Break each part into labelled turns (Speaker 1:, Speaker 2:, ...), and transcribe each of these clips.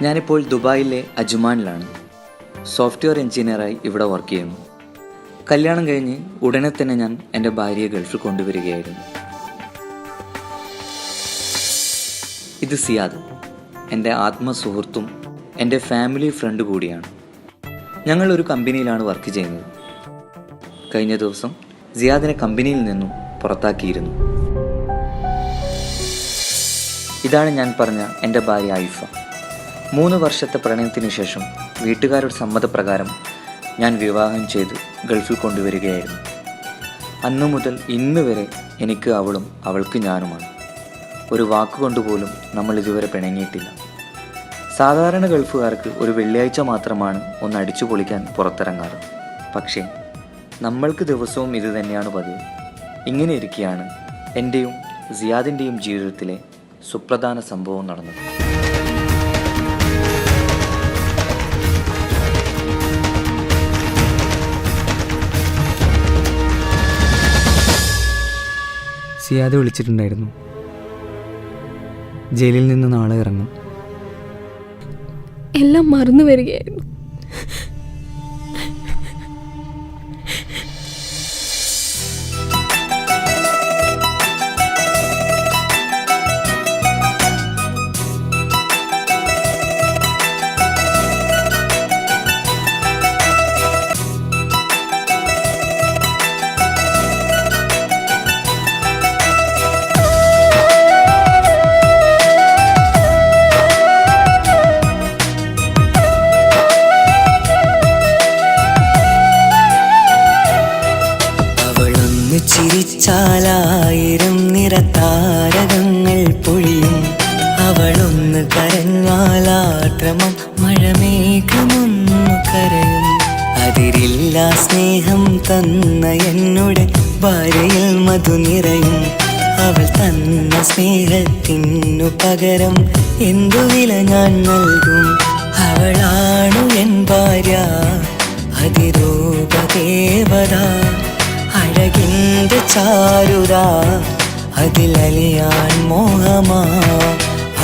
Speaker 1: ഞാനിപ്പോൾ ദുബായിലെ അജ്മാനിലാണ്. സോഫ്റ്റ്വെയർ എഞ്ചിനീയറായി ഇവിടെ വർക്ക് ചെയ്യുന്നു. കല്യാണം കഴിഞ്ഞ് ഉടനെ തന്നെ ഞാൻ എൻ്റെ ഭാര്യയെ ഗൾഫിൽ കൊണ്ടുവരികയായിരുന്നു. ഇത് സിയാദ്, എൻ്റെ ആത്മസുഹൃത്തും എൻ്റെ ഫാമിലി ഫ്രണ്ട് കൂടിയാണ്. ഞങ്ങൾ ഒരു കമ്പനിയിലാണ് വർക്ക് ചെയ്യുന്നത്. കഴിഞ്ഞ ദിവസം സിയാദിനെ കമ്പനിയിൽ നിന്നും പുറത്താക്കിയിരുന്നു. ഇതാണ് ഞാൻ പറഞ്ഞ എൻ്റെ ഭാര്യ ആയിഫ. 3 വർഷത്തെ പ്രണയത്തിന് ശേഷം വീട്ടുകാരുടെ സമ്മതപ്രകാരം ഞാൻ വിവാഹം ചെയ്ത് ഗൾഫിൽ കൊണ്ടുവരികയായിരുന്നു. അന്നു മുതൽ ഇന്ന് വരെ എനിക്ക് അവളും അവൾക്ക് ഞാനുമാണ്. ഒരു വാക്കുകൊണ്ടുപോലും നമ്മൾ ഇതുവരെ പിണങ്ങിയിട്ടില്ല. സാധാരണ ഗൾഫുകാർക്ക് ഒരു വെള്ളിയാഴ്ച മാത്രമാണ് ഒന്ന് അടിച്ചു പൊളിക്കാൻ പുറത്തിറങ്ങാറ്. പക്ഷേ നമ്മൾക്ക് ദിവസവും ഇത് തന്നെയാണ് പതിവ്. ഇങ്ങനെ ഇരിക്കെയാണ് എൻ്റെയും സിയാദിൻ്റെയും ജീവിതത്തിലെ സുപ്രധാന സംഭവം നടന്നത്.
Speaker 2: സിയാദ് വിളിച്ചിട്ടുണ്ടായിരുന്നു. ജയിലിൽ നിന്ന് നാളെ ഇറങ്ങും.
Speaker 3: എല്ലാം മറന്നു വരികയായിരുന്നു.
Speaker 4: ചിരിച്ചാലായിരം നിറതാരകങ്ങൾ പൊഴിയും. അവളൊന്ന് കരഞ്ഞാലാദ്രമം മഴമേഘമൊന്നു കരയും. അതിരില്ല സ്നേഹം തന്ന എന്നുടെ ഭാര്യയിൽ മധു നിറയും. അവൾ തന്ന സ്നേഹത്തിനു പകരം എന്തു വില ഞാൻ നൽകും? അവളാണു എൻ ഭാര്യ, അതിരൂപദേവത, അഴകിൻ്റെ ചാരുത, അതിലലിയാൻ മോഹമാ.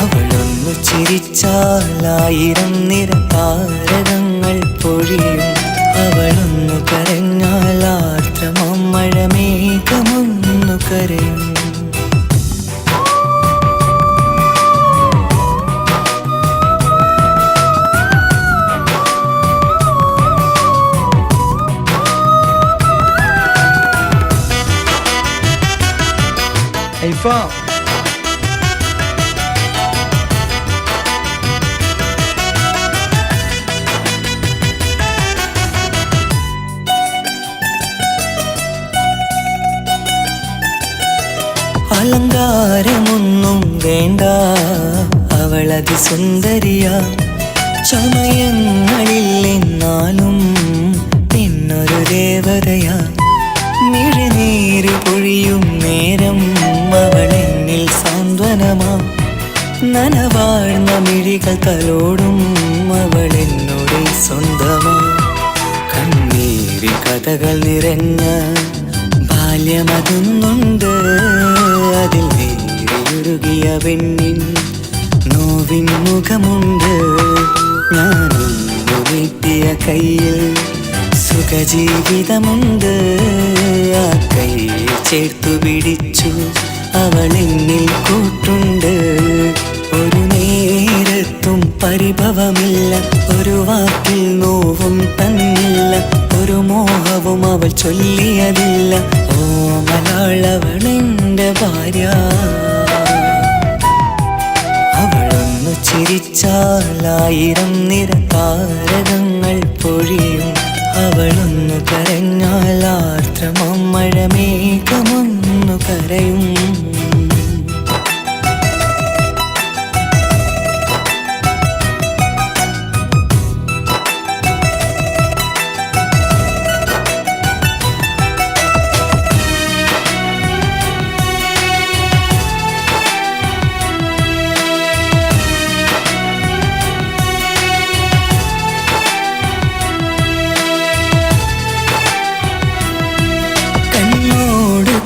Speaker 4: അവളൊന്നു ചിരിച്ചാലായിരം നിറതാരകങ്ങൾ പൊഴിയും. അവളൊന്നു കരഞ്ഞാലാർദ്രമം മഴമേഘമൊന്നു കരയും. അലങ്കാരമൊന്നും വേണ്ട, അവളതി സുന്ദരിയ. ചമയങ്ങളിൽ എന്നാലും പിന്നൊരു ദേവതയാ. മിഴിനീര് പൊഴിയും നേരം അവളെന്നിൽ സാന്ത്വനമാ. നനവാഴ്ന്ന മിഴികൾ തലോടും അവളെന്നോട് സ്വന്തമാ. കണ്ണീരി കഥകൾ നിറഞ്ഞ ബാല്യമതൊന്നുണ്ട്. അതിൽ നേരിയുരുകിയ പെണ്ണിൻ നോവിൻ മുഖമുണ്ട്. ഞാനൊന്നു നീട്ടിയ കയ്യിൽ സുഖജീവിതമുണ്ട്. ആ കയ്യിൽ ചേർത്തു പിടിച്ചു അവളെന്നിൽ കൂട്ടുണ്ട്. ഒരു നേരത്തും പരിഭവമില്ല, ഒരു വാക്കിൽ നോവും തന്നില്ല, ഒരു മോഹവും അവൾ ചൊല്ലിയതില്ല. ഓ മലയാളവളെൻ്റെ ഭാര്യ. അവളൊന്നു ചിരിച്ചാലായിരം നിറതാരകങ്ങൾ പൊഴിയും. അവളൊന്നു കരഞ്ഞാലാർദ്രമം മഴമേഘമൊന്നു കരയും.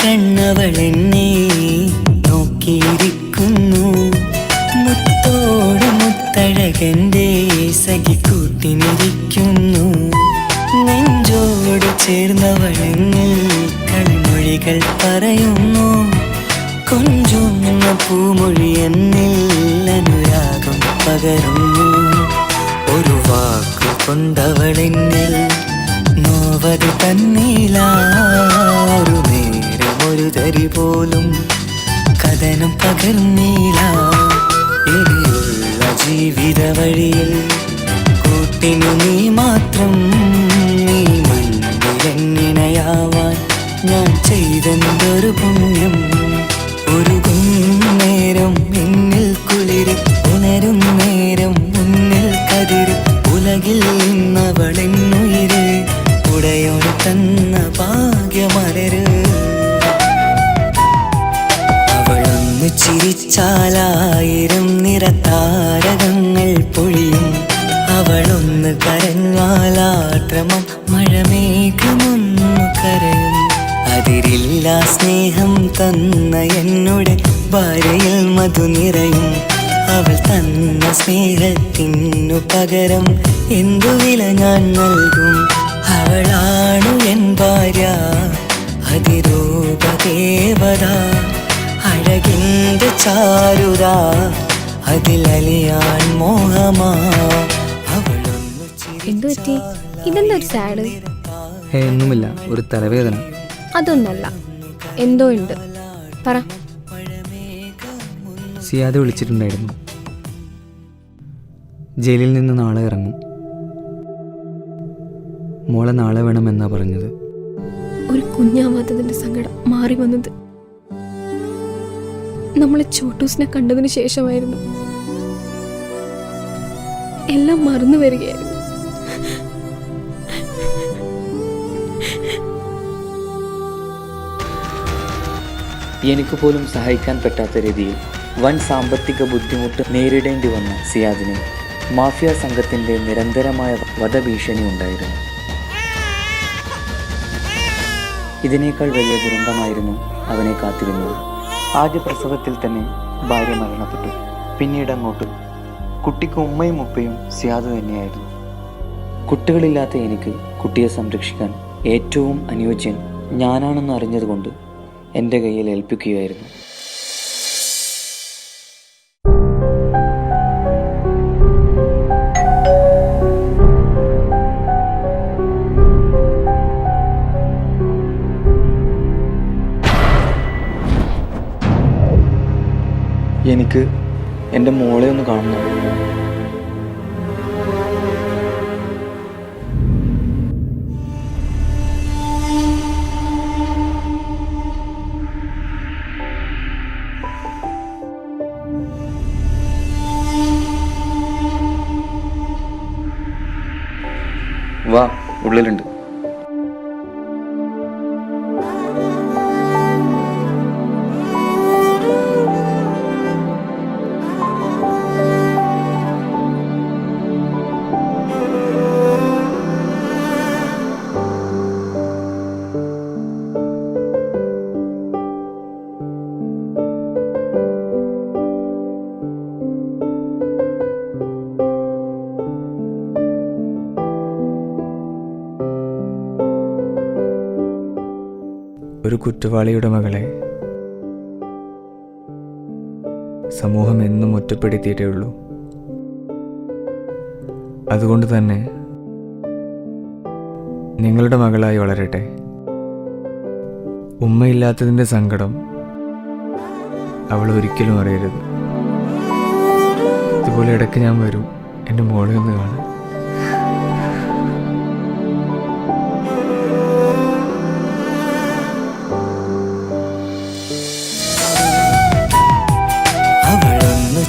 Speaker 4: കണ്ണവളെന്നെ നോക്കിയിരിക്കുന്നു. മുത്തോട് മുത്തഴകൻ്റെ സഖിക്കൂട്ടിനിരിക്കുന്നു. നെഞ്ചോട് ചേർന്നവളെന്നിൽ കൺമൊഴികൾ പറയുന്നു. കൊഞ്ചുന്ന പൂമൊഴി എന്നിൽ അനുരാഗം പകരുന്നു. ഒരു വാക്കു കൊണ്ടവളെന്നിൽ നോവത് തന്നില്ല. ഒരു ഒരു തരി പോലും കഥനം പകർന്നില്ല. ഇനിയുള്ള ജീവിത വഴിയിൽ കൂട്ടിനു നീ മാത്രം. നീ മണ്ണിലെങ്ങിണയാവാൻ ഞാൻ ചെയ്തെന്തൊരു പുണ്യം. ഒരുകും നേരം എന്നിൽ കുളിര്, ഉണരും നേരം മുന്നിൽ കതിര്. ഉലകിൽ നിന്നവളെന്നുയിര്, ഉടയോട് തന്ന ഭാഗ്യമലര്. അവളൊന്ന് ചിരിച്ചാലായിരം നിറതാരകങ്ങൾ പൊഴിയും. അവളൊന്ന് കരഞ്ഞാലാദ്രമം മഴമേഘമൊന്നു കരയും. അതിരില്ല സ്നേഹം തന്ന എന്നുടെ ഭാര്യയിൽ മധു നിറയും. അവൾ തന്ന സ്നേഹത്തിനു പകരം എന്തു വില ഞാൻ നൽകും. അവളാണു എൻ ഭാര്യ, അതിരൂപദേവത. അഴകിൻ്റെ ചാരുത, അതിലലിയാൻ മോഹമാ. അവളൊന്നു
Speaker 3: എന്തു പറ്റി? ഇതെന്താ ഒരു സാഡ്?
Speaker 2: ഒന്നുമില്ല, ഒരു തലവേദന.
Speaker 3: അതൊന്നല്ല, എന്തോ ഉണ്ട്, പറ.
Speaker 2: സിയാദ് വിളിച്ചിട്ടുണ്ടായിരുന്നു. ജയിലിൽ നിന്ന് നാളെ ഇറങ്ങും. മോളെ നാളെ വേണമെന്നാ പറഞ്ഞത്.
Speaker 3: ഒരു കുഞ്ഞാവാത്തതിന്റെ സങ്കടം മാറി വന്നത് നമ്മളെ ചോട്ടൂസിനെ കണ്ടതിന് ശേഷമായിരുന്നു. എല്ലാം മറന്നു വരികയായിരുന്നു.
Speaker 1: എനിക്ക് പോലും സഹായിക്കാൻ പറ്റാത്ത രീതിയിൽ വൻ സാമ്പത്തിക ബുദ്ധിമുട്ട് നേരിടേണ്ടി വന്ന സിയാദിന് മാഫിയ സംഘത്തിൻ്റെ നിരന്തരമായ വധഭീഷണി ഉണ്ടായിരുന്നു. ഇതിനേക്കാൾ വലിയ ദുരന്തമായിരുന്നു അവനെ കാത്തിരുന്നത്. ആദ്യ പ്രസവത്തിൽ തന്നെ ഭാര്യ മരണപ്പെട്ടു. പിന്നീട് അങ്ങോട്ട് കുട്ടിക്ക് ഉമ്മയും ഉപ്പയും സിയാദ് തന്നെയായിരുന്നു. കുട്ടികളില്ലാത്ത എനിക്ക് കുട്ടിയെ സംരക്ഷിക്കാൻ ഏറ്റവും അനുയോജ്യൻ ഞാനാണെന്ന് അറിഞ്ഞതുകൊണ്ട് എൻ്റെ കയ്യിൽ ഏൽപ്പിക്കുകയായിരുന്നു. എനിക്ക് എൻ്റെ മോളെ ഒന്ന് കാണണം. വാ, ഉള്ളിലുണ്ട്.
Speaker 2: ഒരു കുറ്റവാളിയുടെ മകളെ സമൂഹം എന്നും ഒറ്റപ്പെടുത്തിയിട്ടേ ഉള്ളൂ. അതുകൊണ്ട് തന്നെ നിങ്ങളുടെ മകളായി വളരട്ടെ. ഉമ്മയില്ലാത്തതിൻ്റെ സങ്കടം അവൾ ഒരിക്കലും അറിയരുത്. ഇതുപോലെ ഇടയ്ക്ക് ഞാൻ വരും എൻ്റെ മോളെ ഒന്ന് കാണാൻ.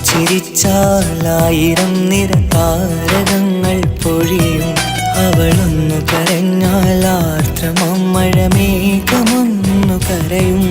Speaker 4: ചിരിച്ചാലായിരം നിറതാരകങ്ങൾ പൊഴിയും. അവളൊന്നു കരഞ്ഞാൽ ആർദ്രമം മഴമേഘമൊന്നു കരയും.